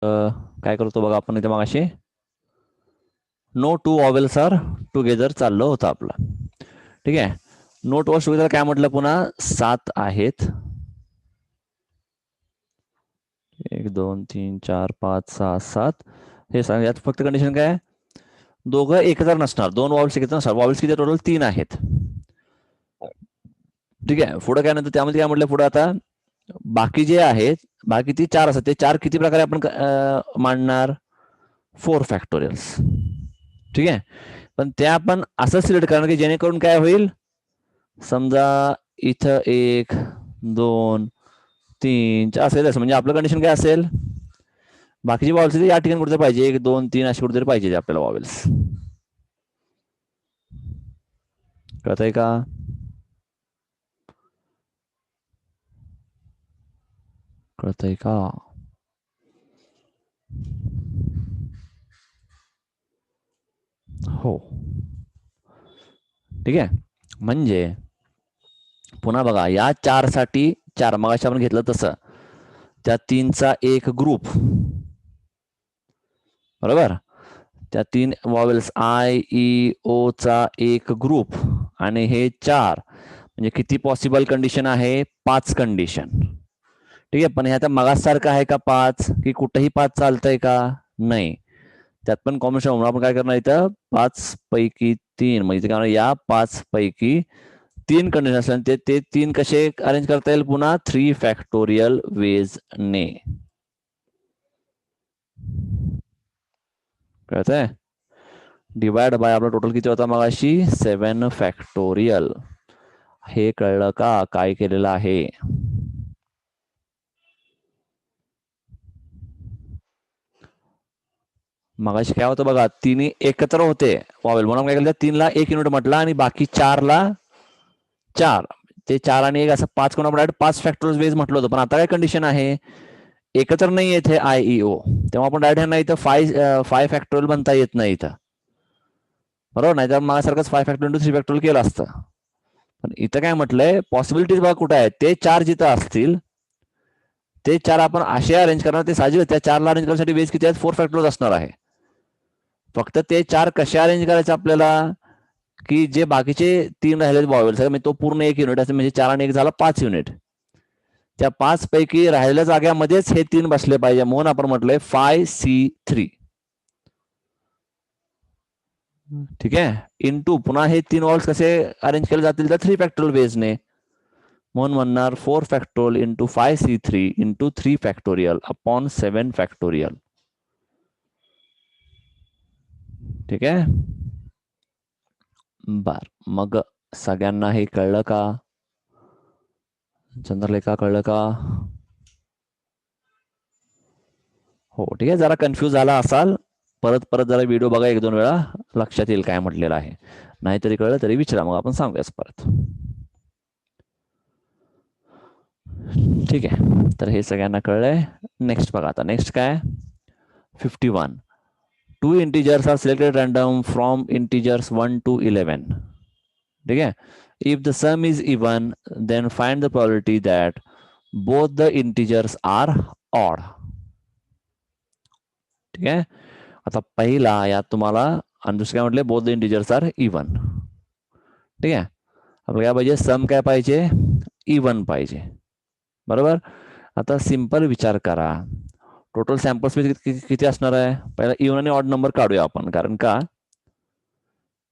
काय करतो बघा आपण इथे मगाशी no two vowels are together चाललं होतं आपलं. ठीक आहे. नो टू टुगेदर काय म्हटलं पुन्हा 7 आहेत. 1 2 3 4 5 6 7 हे सांग. यात फक्त कंडिशन काय, दोघं एकत्र नसणार, दोन वॉवेल्स एकत्र नसणार. वॉवेल्स किती टोटल 3 आहेत. ठीक आहे. पुढे काय नंतर त्यामध्ये काय म्हटलं पुढे आता बाकी जे आहेत बाकी ती 4 असतात. ते 4 किती प्रकारे आपण मांडणार, 4 फॅक्टोरियल्स. ठीक आहे. पण त्या आपण असं सिलेक्ट करणार की जेणेकरून काय होईल, समजा इथं 1 2 3 4 असेल, म्हणजे आपलं कंडिशन काय असेल, बाकीची वॉवेल्स या ठिकाणी कुठे पाहिजे, 1 2 3 अशी कुठेतरी पाहिजे आपल्याला वॉवेल्स. कळतंय का? कळतंय का? हो. ठीक आहे. म्हणजे पुन्हा बघा, या 4 साठी 4 मगाशी आपण घेतलं तसं त्या 3चा एक ग्रुप, बरोबर, त्या 3 वॉवेल्स आय ई ओ चा एक ग्रुप, आणि हे 4 म्हणजे किती पॉसिबल कंडिशन आहे, 5 कंडिशन. ठीक आहे. पण हे आता मगासारखं आहे का 5, की कुठेही 5 चालतंय का, नाही. त्यात पण कॉम्बिनेशन म्हणून आपण काय करणार इथं 5 पैकी 3, म्हणजे या 5 पैकी 3 कंडिशन असल्या ते 3 कसे अरेंज करता येईल, पुन्हा 3 फॅक्टोरियल वेज ने. कळतंय? डिवाइड बाय आपला टोटल किती होता मगाशी, 7 फॅक्टोरियल. हे कळलं का काय केलेलं आहे? मगाशी काय होतं बघा, तिन्ही एकत्र होते वॉवेल, म्हणून काय केलं 3 ला 1 युनिट म्हटलं आणि बाकी 4 ला 4. ते 4 आणि 1 असं 5 कोण आपण 5 फॅक्टोरियल वेज म्हटलं होतं. पण आता काय कंडिशन आहे, एकत्र नाही येत हे आय ई ओ, तेव्हा आपण डायरेक्ट नाही इथं 5 फॅक्टोरियल बनता येत नाही इथं, बरोबर. नाही तर माझ्यासारखंच 5 फॅक्टोरियल इंटू 3 फॅक्टोरियल केलं असतं. पण इथं काय म्हटलंय, पॉसिबिलिटीज बघा कुठे आहेत, ते 4 जिथं असतील ते 4 आपण असे अरेंज करणार, ते साहजिक त्या 4 ला अरेंज करण्यासाठी बेस किती आहेत, 4 फॅक्टोरियल असणार आहे. फक्त ते 4 कसे अरेंज करायचे आपल्याला, की जे बाकीचे 3 राहिले वॉवेल्स म्हणजे तो पूर्ण 1 युनिट असेल, म्हणजे 4 आणि 1 झाला 5 युनिट. त्या 5 पैकी राहिलेल्या जाग्यामध्येच हे 3 बसले पाहिजे, म्हणून आपण म्हटलंय 5C3. ठीक आहे. इंटू पुन्हा हे 3 वॉल्स कसे अरेंज केले जातील, तर 3 फॅक्टोरियल वेजने, म्हणून म्हणणार 4 factorial into 5C3 into 3 factorial upon 7 factorial. ठीक आहे. बर, मग सगळ्यांना हे कळलं का, चंद्रलेखा कळलं का? हो. ठीक आहे. जरा कन्फ्यूज झाला असाल, परत परत जरा व्हिडिओ बघा 1-2 वेळा, लक्षात येईल काय म्हटलेलं आहे. नाहीतरी कळलं तरी विचारा, मग आपण सांगूयाच परत. ठीक आहे. तर हे सगळ्यांना कळलंय. नेक्स्ट बघा आता, नेक्स्ट काय, 51. 2 integers are selected random from integers 1 to 11. ठीक आहे. If the sum is even, then find the probability that both the integers are odd. ठीक आहे. आता पहिला यात तुम्हाला, आणि दुसरं काय म्हटले, both the integers are even. ठीक आहे. आपल्याला काय पाहिजे, सम काय पाहिजे, इवन पाहिजे, बरोबर. आता सिंपल विचार करा, टोटल सॅम्पल स्पेस किती असणार आहे. पहिला इवन आणि ऑड नंबर काढूया आपण, कारण का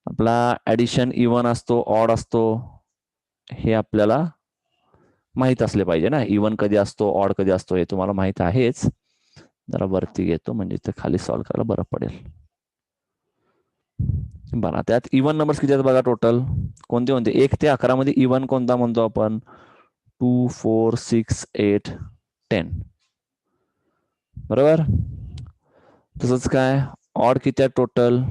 आपला ऍडिशन इवन असतो ऑड असतो हे आपल्याला माहित असले पाहिजे ना. इवन कधी असतो ऑड कधी असतो हे तुम्हाला माहित आहेच. जरा वरती घेतो म्हणजे ते खाली सॉल्व्ह करायला बरं पडेल. बरं, त्यात इवन नंबर्स किती आहेत बघा टोटल, कोणते कोणते, 1 ते 11 मध्ये इवन कोणता म्हणतो आपण, 2 4 6 8 10, बरोबर. तसंच काय, ऑड किती आहेत टोटल,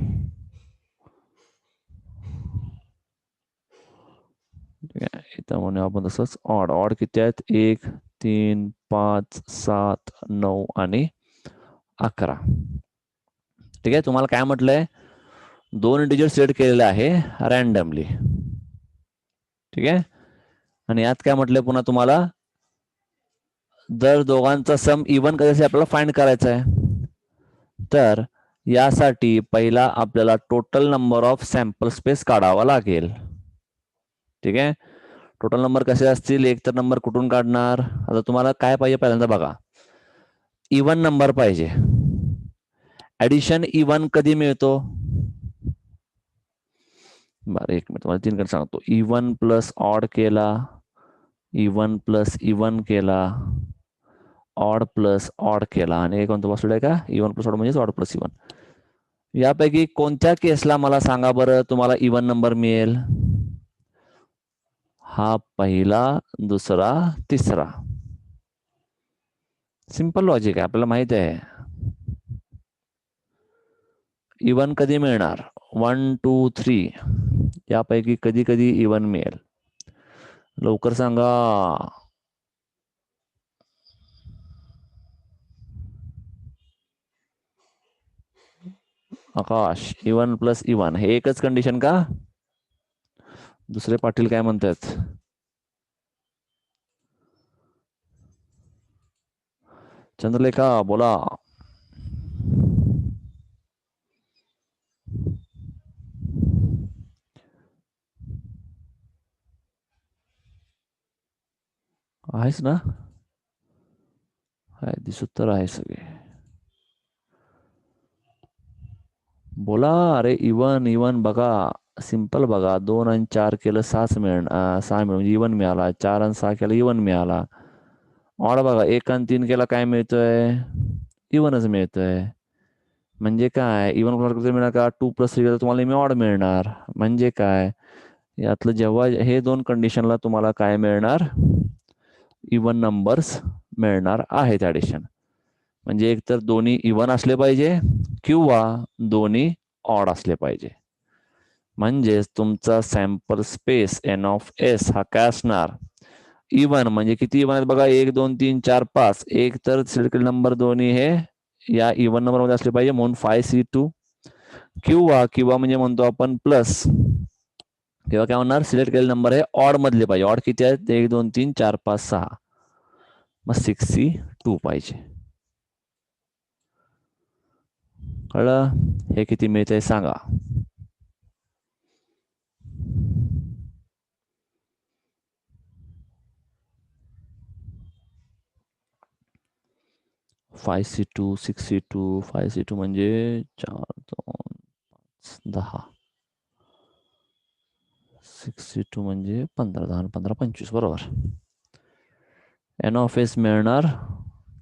इथं म्हणूया आपण तसंच, ऑड ऑड किती आहेत, 1 3 5 7 9 आणि 11. ठीक आहे. तुम्हाला काय म्हटलंय, 2 इंटिजर सिलेक्ट केलेले आहे रॅन्डमली. ठीक आहे. आणि यात काय म्हटलंय पुन्हा तुम्हाला, जर दोघांचा सम इवन करायचं आपल्याला फाइंड करायचा आहे. तर यासाठी पहिला आपल्याला total number of sample space काढावा लागेल. ठीक आहे. टोटल नंबर कसे असतील, एक तर नंबर कुठून काढणार. आता तुम्हाला काय पाहिजे पहिल्यांदा बघा, इवन नंबर पाहिजे. ऍडिशन इवन कधी मिळतो. बरं एक मिनिट तुम्हाला 3 कडे सांगतो. इवन प्लस ऑड केला, इवन प्लस इवन केला, ऑड प्लस ऑड केला आणि एक कोणतं पॉसिबल आहे का, इवन प्लस ऑड म्हणजे ऑड प्लस इवन. यापैकी कोणत्या केसला मला सांगा बरं तुम्हाला इवन नंबर मिळेल. हा पहिला, दुसरा, तिसरा. सिंपल लॉजिक आहे, आपल्याला माहित आहे. इवन कधी मिळणार, 1 2 3 यापैकी कधी कधी इवन मिळेल. लवकर सांगा. आकाश, इवन प्लस इवन हे एकच कंडिशन का. दुसरे पाटील काय म्हणतात. चंद्रलेखा बोला. आहेस ना. हाय दिसत तर आहे सगळे. बोला. अरे इवन इवन बघा, सिंपल बघा. 2 आणि 4 केलं 6 मिळणार, 6 मिळून इवन मिळाला. 4 आणि 6 केलं इवन मिळाला. ऑड बघा, 1 आणि 3 केला काय मिळतोय, इवनच मिळतोय. म्हणजे काय, इवन मिळणार का, 2 प्लस 3 तुम्हाला नेहमी ऑड मिळणार. म्हणजे काय, यातलं जेव्हा हे 2 कंडिशनला तुम्हाला काय मिळणार, इवन नंबर्स मिळणार आहेत ऍडिशन. म्हणजे एक तर दोन्ही इवन असले पाहिजे किंवा दोन्ही ऑड असले पाहिजे. म्हणजेच तुमचा sample space N of S हा काय असणार, इवन. म्हणजे किती इवन आहेत बघा, 1 2 3 4 5. एक तर सिलेक्ट नंबर दोन्ही हे या इवन नंबर मध्ये असले पाहिजे म्हणून 5C2, किंवा किंवा म्हणजे म्हणतो आपण प्लस, किंवा काय म्हणणार, सिलेक्ट केलेले नंबर हे ऑड मधले पाहिजे. ऑड किती आहेत, 1 2 3 4 5 6, मग 6C2 पाहिजे. कळलं. हे किती मिळतंय सांगा. 5C2 6C2 5C2 म्हणजे 4 2 5 10, 6C2 म्हणजे 15 10 15 25 बरोबर. एन ऑफ एस मिळणार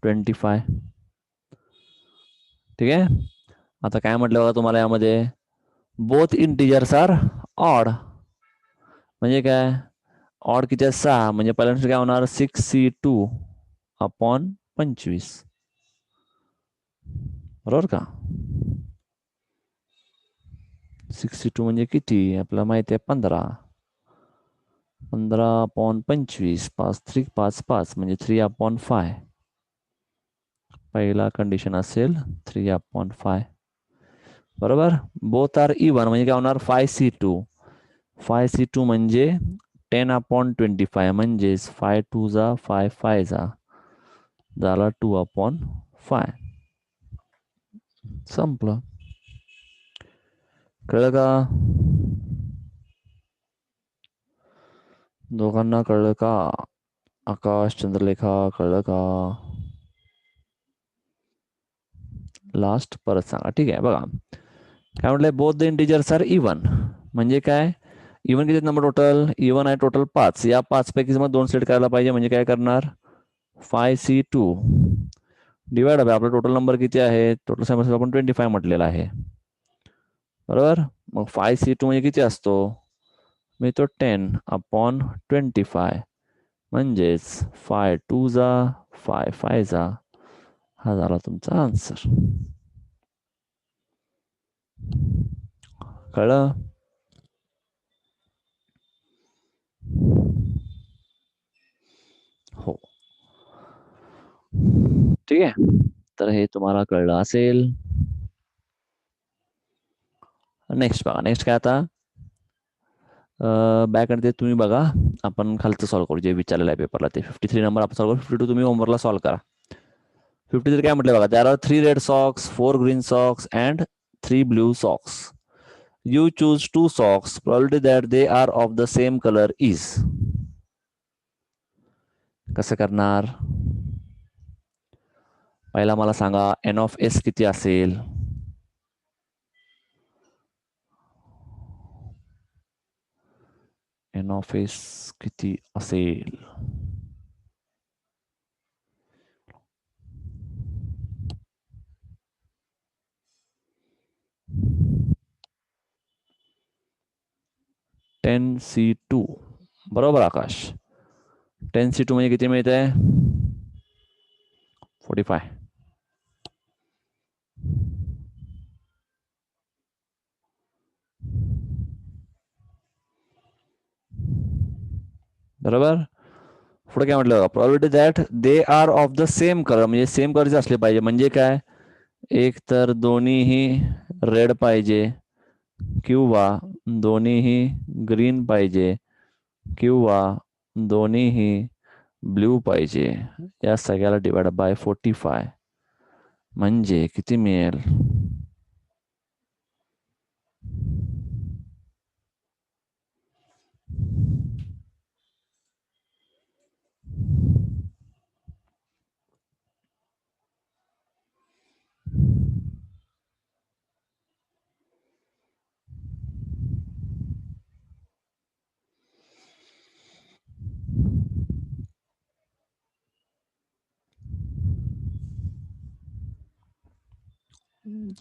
25. ठीक आहे. आता काय म्हटलं बघा तुम्हाला यामध्ये, बोथ इंटिजर्स आर ऑड. म्हणजे काय, ऑड किती आहे 6, म्हणजे पहिल्यांदा काय होणार 6C2 अपॉन 25. बरोबर का. 6C2 म्हणजे किती आपल्याला माहिती आहे 15. 15 अपॉन 25, 5 3 5 5 म्हणजे 3/5. पहिला कंडिशन असेल 3/5. बरोबर. बोथ आर इवन म्हणजे काय होणार 5C2. 5C2 म्हणजे 10/25 म्हणजेच 5 2 जा 5 5 जा झाला 2/5. संपलं. कळलं का दोघांना, कळलं का. आकाश चंद्रलेखा कळलं का. लास्ट परत सांगा. ठीक आहे बघा काय म्हटलंय, both the integers are even. म्हणजे काय, इवन किती नंबर टोटल, इवन आहे टोटल 5. या 5 पैकी मग 2 सिलेक्ट करायला पाहिजे. म्हणजे काय करणार, 5C2 डिवाइड बाय आपला टोटल नंबर किती आहे, टोटल सॅम्पल आपण 25 म्हटलेला आहे. बरोबर. मग 5C2 म्हणजे किती असतो, मी तो 10/25 म्हणजेच 5 2 जा 5 5 जा हा झाला तुमचा आन्सर. कळलं. हो ठीक आहे. तर हे तुम्हाला कळलं असेल. नेक्स्ट बघा. नेक्स्ट काय आता, बॅक ते तुम्ही बघा. आपण खालचं सॉल्व्ह करू जे विचारलेलं आहे पेपरला ते 53 नंबर आपण सॉल्व्ह करू. 52 तुम्ही होमवर्कला सॉल्व्ह करा. 53 काय म्हटलं बघा, there are 3 Red Sox, 4 green socks and 3 blue socks. You choose 2 socks, probability that they are of the same colour is. कसं करणार? पहिला मला सांगा एन ऑफ एस किती असेल. एन ऑफ एस किती असेल? (10c2) बरोबर आकाश. 10c2 म्हणजे किती मिळत आहे? 45. बरोबर. पुढे काय म्हटलं? Probability that they are of the same colour, म्हणजे सेम कलरचे असले पाहिजे. म्हणजे काय? एक तर दोन्हीही रेड पाहिजे, किंवा दोन्हीही ग्रीन पाहिजे, किंवा दोन्हीही ब्ल्यू पाहिजे. या सगळ्याला डिवाइड बाय 45 म्हणजे किती मिळेल?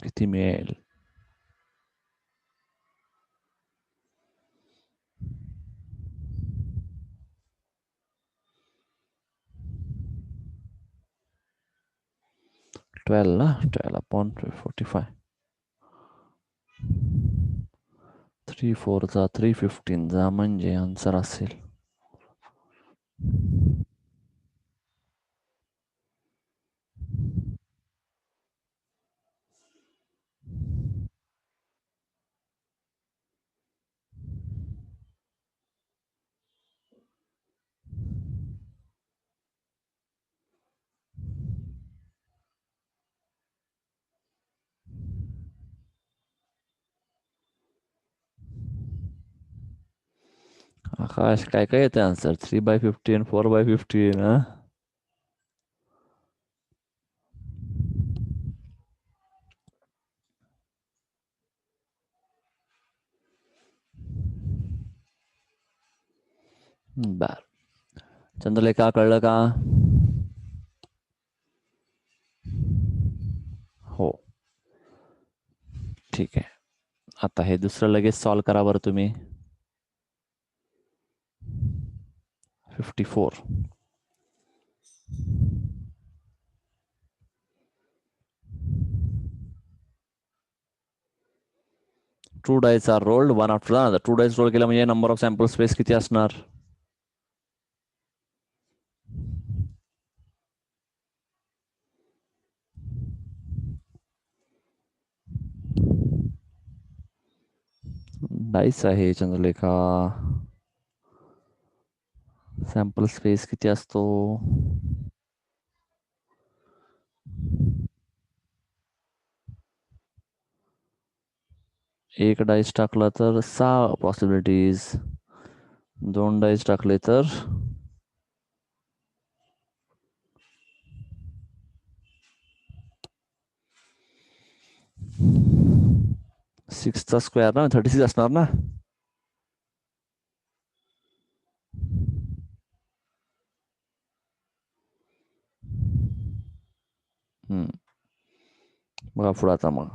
किती मिळेल? ट्वेल्व ना, 12/45. 3 4 जा 315 जा, म्हणजे आन्सर असेल आकाश. काय काय येते आन्सर? 3/15, 4/15. हा, बर. चंद्रलेखा कळलं का? हो, ठीक आहे. आता हे दुसरं लगेच सॉल्व करा बरं तुम्ही. 54. Two dice are rolled one after another. Two dice roll केला म्हणजे नंबर ऑफ सॅम्पल स्पेस किती असणार? डाईस आहे चंद्रलेखा. सॅम्पल स्पेस किती असतो? एक डाईस टाकला तर 6 पॉसिबिलिटीज. 2 डाईस टाकले तर 6चा स्क्वेअर ना, 36 असणार ना. बघा पुढे आता मग.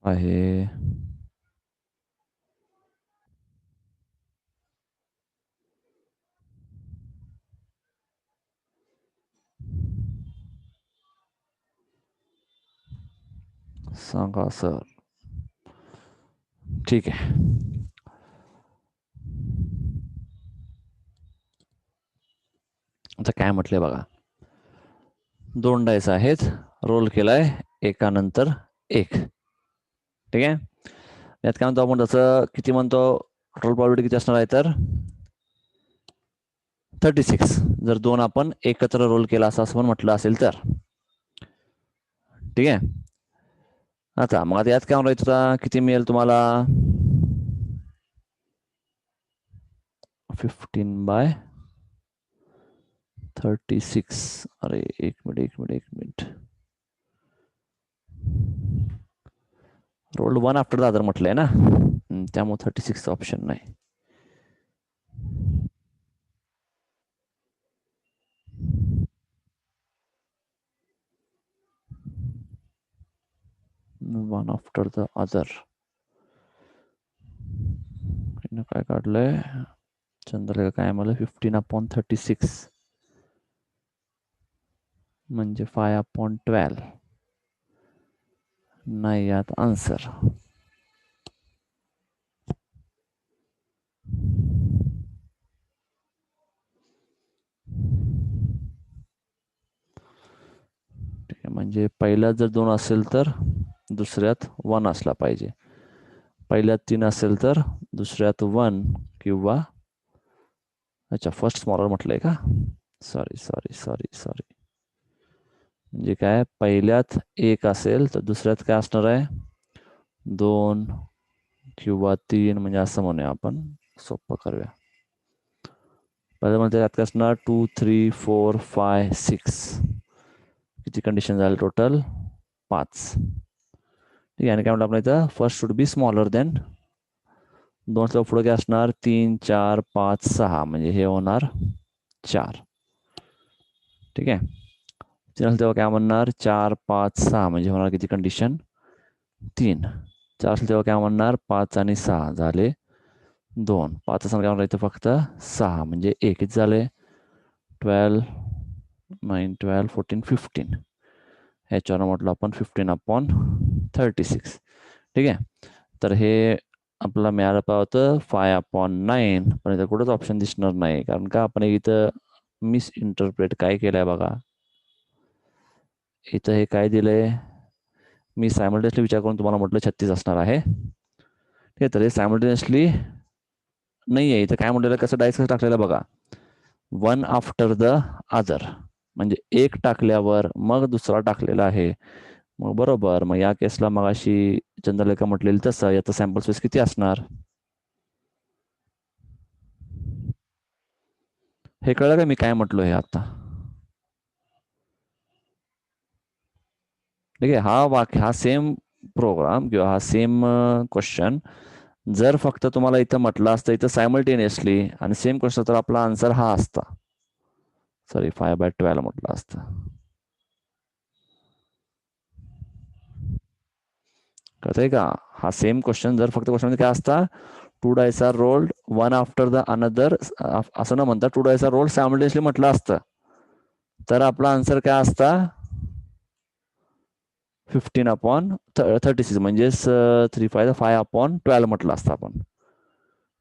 आहे सांगा सर. ठीक आहे. आता काय म्हटलंय बघा, 2 डायस आहेत, रोल केलाय एकानंतर एक. ठीक आहे. यात काय म्हणतो आपण, तसं किती म्हणतो, टोटल प्रॉबिलिटी किती असणार आहे तर 36. जर 2 आपण एकत्र रोल केला असं पण म्हटलं असेल तर. ठीक आहे. आता मग आता यात काय म्हणतो, तुला किती मिळेल तुम्हाला, 15/36. अरे एक minute. Rolled 1 after the other म्हटलंय ना, त्यामुळे 36 ऑप्शन नाही. वन आफ्टर द अदर काय काढलंय चंद्रलेखा, काय मला 15/36 म्हणजे 5/12 नाही यात आन्सर. ठीक आहे. म्हणजे पहिल्यात जर 2 असेल तर दुसऱ्यात 1 असला पाहिजे, पहिल्यात 3 असेल तर दुसऱ्यात 1 किंवा, अच्छा फर्स्ट स्मॉलर म्हटलंय का, सॉरी. म्हणजे काय, पहिल्यात 1 असेल तर दुसऱ्यात काय असणार आहे, 2 किंवा 3, म्हणजे असं म्हणूया आपण, सोपं करूया. पहिलं म्हणजे यात काय असणार, 2, 3, 4, 5, 6. किती कंडिशन झाले टोटल, 5. ठीक आहे. आणि काय म्हटलं आपण इथं, first should be smaller than 2 पुढे काय असणार, 3, 4, 5, 6, म्हणजे हे होणार 4. ठीक आहे. 3 तेव्हा काय म्हणणार, 4, 5, 6, म्हणजे होणार किती कंडिशन, 3. 4 असेल तेव्हा काय म्हणणार, 5 आणि 6 झाले 2. 5 असं काय म्हणणार इथं फक्त 6, म्हणजे 1 झाले, 12, 9, 12, 14, 15. ह्याच्यावर म्हटलं आपण 15/36. ठीक आहे. तर हे आपल्याला मिळालं पाहतं 5/9, पण इथं कुठंच ऑप्शन दिसणार नाही, कारण का आपण इथं मिस इंटरप्रेट काय केलंय बघा. इथं हे काय दिलंय, मी सायमल्टेनियसली विचार करून तुम्हाला म्हटलं 36 असणार आहे. ठीक आहे. तर हे सायमल्टेनियसली नाही आहे. इथं काय म्हटलेलं, कसं डायस कसं टाकलेलं बघा, 1 आफ्टर द अदर, म्हणजे एक टाकल्यावर मग दुसरा टाकलेला आहे. मग बरोबर, मग या केसला मग अशी चंद्रलेखा म्हटलेली तसं याचं सॅम्पल स्पेस किती असणार, हे कळलं का मी काय म्हटलो हे आता. ठीक आहे. हा सेम प्रोग्राम किंवा हा सेम क्वेश्चन जर फक्त तुम्हाला इथं म्हटलं असतं इथं सायमल्टेनियसली आणि सेम क्वेश्चन, तर आपला आन्सर हा असता, सॉरी 5/12 म्हटलं असतं. कळतंय का, हा सेम क्वेश्चन जर फक्त क्वेश्चन काय असता, 2 dice are rolled 1 after the another, असं न म्हणता 2 डायस आर रोल्ड सायमल्टेनियसली म्हटलं असतं, तर आपला आन्सर काय असता, 15/36, म्हणजेच 5/12 म्हटलं असतं आपण.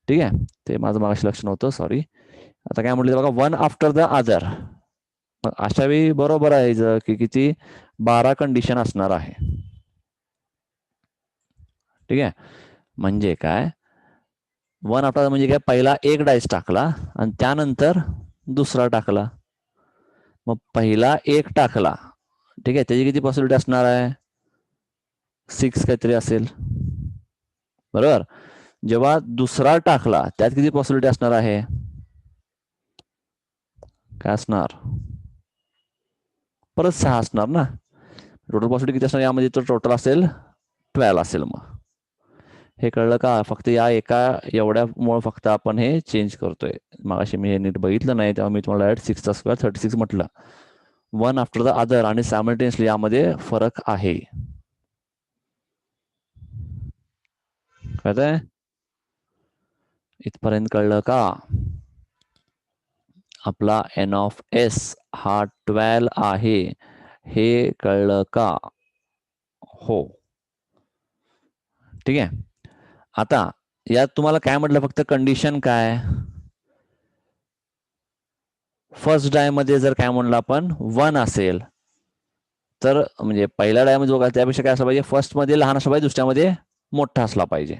ठीक आहे. ते माझं मागाशी लक्ष नव्हतं, सॉरी. आता काय म्हटलं बघा, 1 आफ्टर द अदर, मग अशा वेळी बरोबर आहे की किती, 12 कंडिशन असणार आहे. ठीक आहे. म्हणजे काय, 1 आफ्टर म्हणजे काय, पहिला एक डायस टाकला आणि त्यानंतर दुसरा टाकला, मग पहिला एक टाकला, ठीक आहे, त्याची किती पॉसिबिलिटी असणार आहे, 6 काहीतरी असेल, बरोबर. जेव्हा दुसरा टाकला त्यात किती पॉसिबिलिटी असणार आहे, काय असणार, परत 6 असणार ना. टोटल पॉसिबिलिटी किती असणार यामध्ये, तर टोटल असेल 12 असेल. मग हे कळलं का, फक्त या एका एवढ्यामुळे फक्त आपण हे चेंज करतोय. मग अशी मी हे नीट बघितलं नाही, तेव्हा मी तुम्हाला डायरेक्ट 6² 36 म्हटलं. 1 आफ्टर द अदर आणि सायमल्टेनियसली यामध्ये फरक आहे. कळतंय, इथपर्यंत कळलं का. आपला n(s) हा 12 आहे, हे कळलं का, हो. ठीक आहे. आता यात तुम्हाला काय म्हटलं, फक्त कंडिशन काय, फर्स्ट डाय मध्ये जर काय म्हणलं आपण 1 असेल तर म्हणजे पहिल्या डाय मध्ये जो काय त्यापेक्षा काय असला पाहिजे, फर्स्ट मध्ये लहान असला पाहिजे, दुसऱ्यामध्ये मोठा असला पाहिजे.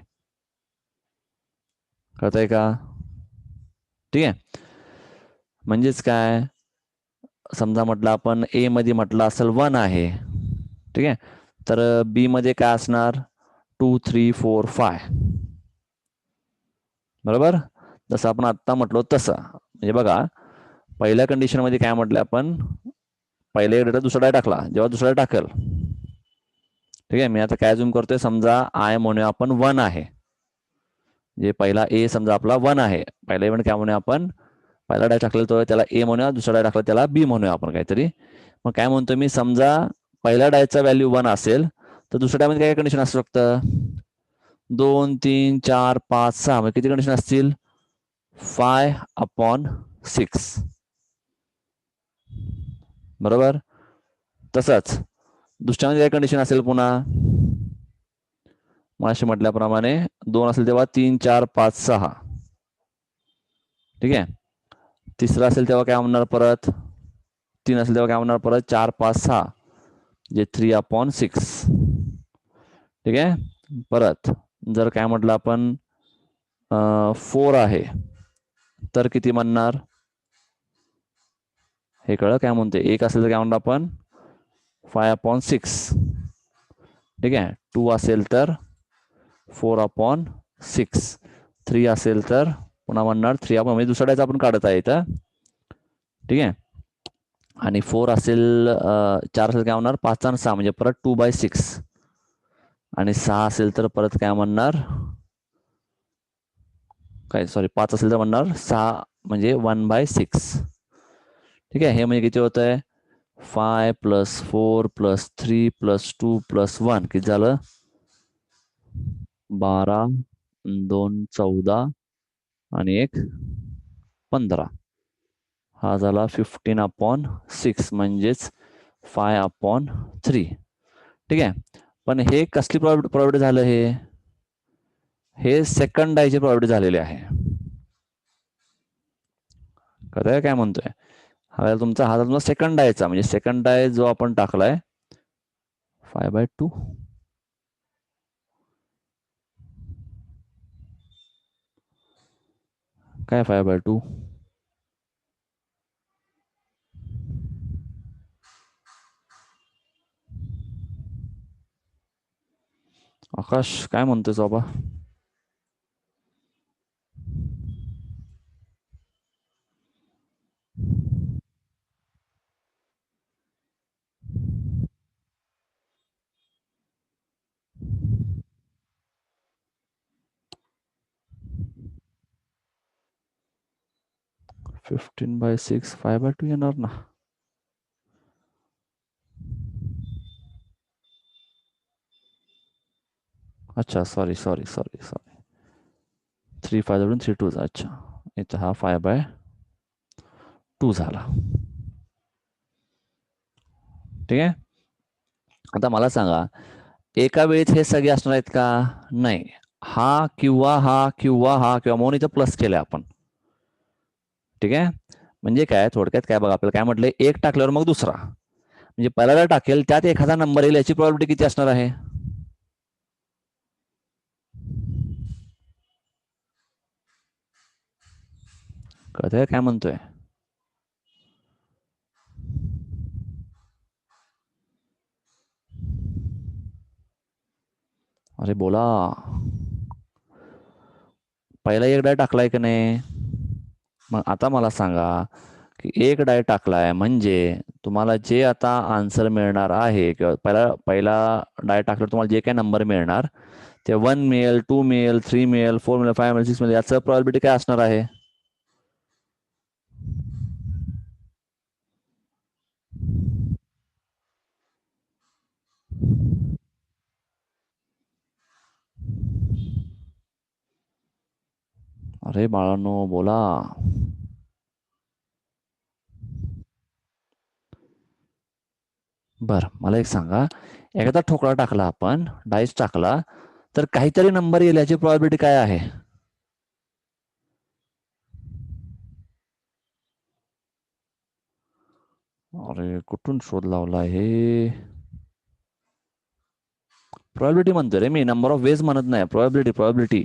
कळतंय का? ठीक आहे. म्हणजेच काय, समजा म्हटलं आपण ए मध्ये म्हटलं असेल 1 आहे, ठीक आहे, तर बी मध्ये काय असणार 2 3 4 5. बरोबर, जसं आपण आता म्हटलो तसं. म्हणजे बघा, पहिल्या कंडिशन मध्ये काय म्हटलं आपण, पहिल्या एक डेटा दुसरा डाय टाकला, जेव्हा दुसरा डाय टाकल, ठीक आहे, मी आता काय झूम करतोय, समजा आय म्हणूया आपण 1 आहे, जे पहिला ए समजा आपला 1 आहे, पहिला इव्हेंट काय म्हणूया आपण, पहिला डाय टाकलेला तो त्याला ए म्हणूया, दुसरा डाय टाकला त्याला बी म्हणूया आपण काहीतरी. मग काय म्हणतो मी, समजा पहिल्या डायचा व्हॅल्यू 1 असेल तर दुसऱ्या डायमध्ये काय कंडिशन असू शकतं, 2 3 4 5 6, म्हणजे किती कंडिशन असतील, 5/6. बरोबर. तसंच दुसऱ्यामध्ये काय कंडिशन असेल पुन्हा, मगाशी म्हटल्याप्रमाणे 2 असेल तेव्हा 3 4 5 6. ठीक आहे. तिसरा असेल तेव्हा काय म्हणणार परत, 3 असेल तेव्हा काय म्हणणार परत 4 5 6, जे 3/6. ठीक आहे. परत जर काय म्हटलं आपण 4 आहे तर किती म्हणणार, हे कळलं काय म्हणते, 1 असेल तर काय म्हणणार आपण 5/6. ठीक आहे. 2 असेल तर 4/6. 3 असेल तर पुन्हा म्हणणार 3, म्हणजे दुसऱ्या डायचा आपण काढत आहे इथं. ठीक आहे. आणि 4 असेल 4 असेल काय म्हणणार 5 आणि 6, म्हणजे परत 2/6. आणि 6 असेल तर परत काय म्हणणार, काय सॉरी 5 असेल तर म्हणणार 6, म्हणजे 1/6. ठीक आहे. हे म्हणजे किती होत आहे, 5 + 4 + 3 + 2 + 1, किती झालं 12, 2 14 आणि 1 15. हा झाला 15/6, म्हणजेच 5/3. ठीक आहे. पण हे कसली प्रॉपर्टी झालं, हे सेकंड डायची प्रॉपर्टी झालेली आहे. कळतंय काय म्हणतोय, हा तुमचा हा तुमचा सेकंड डायचा, म्हणजे सेकंड डाय जो आपण टाकलाय 5/2. काय 5/2, आकाश काय म्हणतोय बाबा. फिफ्टीन बाय 6 5/2 येणार ना. अच्छा, सॉरी सॉरी सॉरी सॉरी, 3 5 जोडून 3 2. अच्छा, इथं हा 5/2 झाला. ठीक आहे. आता मला सांगा, एका वेळेत हे सगळे असणार आहेत का, नाही, हा किंवा हा किंवा हा किंवा म्हणून इथं प्लस केलंय आपण. ठीक आहे. म्हणजे काय, थोडक्यात काय बघा, आपल्याला काय म्हटलंय, एक टाकल्यावर मग दुसरा, म्हणजे पहिल्याला टाकेल त्यात एखादा नंबर येईल, याची प्रॉबिलिटी किती असणार आहे, कळतंय काय म्हणतोय. अरे बोला, पहिला एक डाय टाकलाय की नाही, मग आता मला सांगा की एक डाय टाकलाय म्हणजे तुम्हाला जे आता आन्सर मिळणार आहे, किंवा पहिला पहिला डाय टाकल्यावर तुम्हाला जे काही नंबर मिळणार ते 1 मिळेल, 2 मिळेल, 3 मिळेल, 4 मिळेल, 5 मिळेल, 6 मिळेल, याचं प्रॉबिलिटी काय असणार आहे, अरे बाळांनो बोला. बर, मला एक सांगा, एखादा ठोकळा टाकला आपण, डाईस टाकला, तर काहीतरी नंबर येईल याची प्रोबॅबिलिटी काय आहे? अरे कुठून शोध लावला हे? प्रोबॅबिलिटी म्हणतोय रे मी, नंबर ऑफ वेज म्हणत नाही. प्रोबॅबिलिटी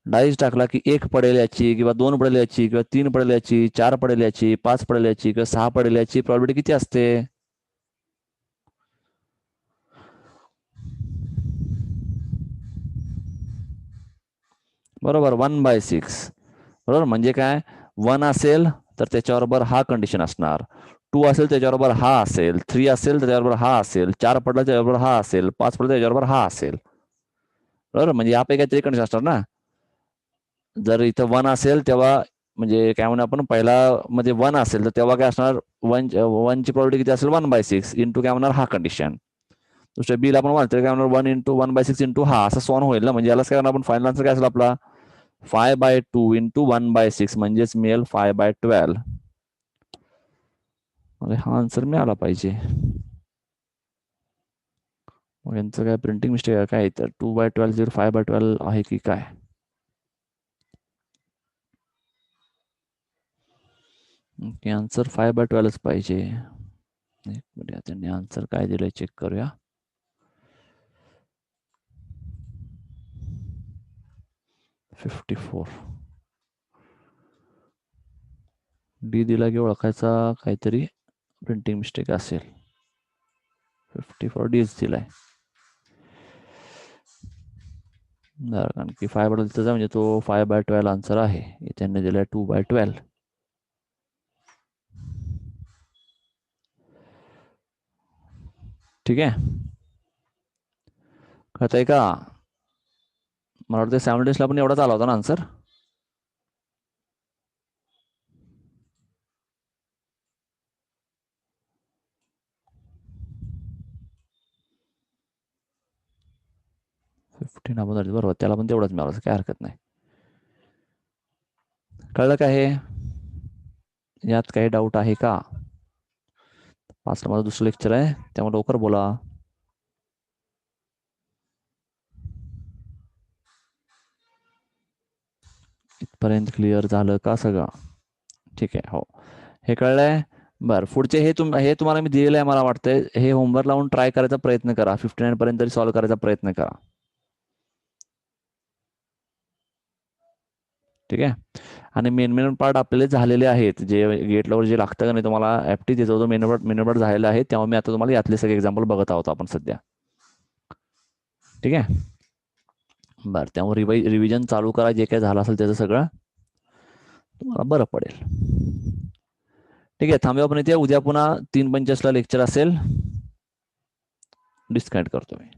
डाईस टाकला की 1 पडेल याची, किंवा 2 पडेल याची, किंवा 3 पडेल याची, 4 पडेल याची, 5 पडेल याची, किंवा 6 पडेल याची प्रोबॅबिलिटी किती असते? बरोबर, 1/6. बरोबर, म्हणजे काय? 1 असेल तर त्याच्याबरोबर हा कंडिशन असणार, 2 असेल त्याच्याबरोबर हा असेल, 3 असेल त्याच्याबरोबर हा असेल, 4 पडला त्याच्याबरोबर हा असेल, 5 पडला त्याच्याबरोबर हा असेल. बरोबर, म्हणजे यापैकी काहीतरी कंडिशन असणार ना. जर इथं 1 असेल तेव्हा, म्हणजे काय म्हणू आपण, पहिला मध्ये 1 असेल तर तेव्हा काय असणार, 1ची प्रोबॅबिलिटी किती असेल? 1/6 इंटू काय म्हणणार, हा कंडिशन. दुसऱ्या बीला आपण म्हणतो काय म्हणणार, 1 इंटू 1/6 इंटू हा, असं सॉन होईल ना. म्हणजे यालाच काय करणार आपण, फायनल आन्सर काय असेल आपला, 5/2 इंटू 1/6 म्हणजेच मिळेल 5/12. म्हणजे हा आन्सर मिळाला पाहिजे. मग यांचं काय प्रिंटिंग मिस्टेक आहे काय? तर 2/12 5/12 आहे की काय? आन्सर 5/12च पाहिजे. एक मिनिट, त्यांनी आन्सर काय दिलंय चेक करूया. $54. डी दिला की ओळखायचा काहीतरी प्रिंटिंग मिस्टेक असेल. 54 डीच दिलाय. कारण की 5/12 म्हणजे तो 5/12 आन्सर आहे. त्यांनी दिलाय 2/12. ठीक आहे, कळतंय का? मला वाटतं 7 डेजला पण एवढाच आला होता ना आन्सर. बरोबर, त्याला पण तेवढंच मिळालं, काय हरकत नाही. कळलं का हे? यात काही डाऊट आहे का? 5 माझं दुसरं लेक्चर आहे, त्यामुळे लवकर बोला. इथपर्यंत क्लिअर झालं का सगळं? ठीक आहे, हो, हे कळलंय. बरं, पुढचे हे तुम्हाला मी दिलेलं आहे. मला वाटतंय हे होमवर्क लावून ट्राय करायचा प्रयत्न करा. 59 पर्यंत तरी सॉल्व्ह करायचा प्रयत्न करा. ठीक आहे, आणि मेन पार्ट आपले झालेले आहेत. जे गेटलावर जे लागतं का नाही तुम्हाला एफटी त्याचा जो मेन पार्ट झालेला आहे, तेव्हा मी आता तुम्हाला यातले सगळे एक्झाम्पल बघत आहोत आपण सध्या. ठीक आहे, बरं, त्यामुळे रिव्हिजन चालू करा. जे काय झालं असेल त्याचं सगळं तुम्हाला बरं पडेल. ठीक आहे, थांबूया आपण इथे. उद्या पुन्हा 3:45 लेक्चर असेल. डिस्कनेक्ट करतो मी.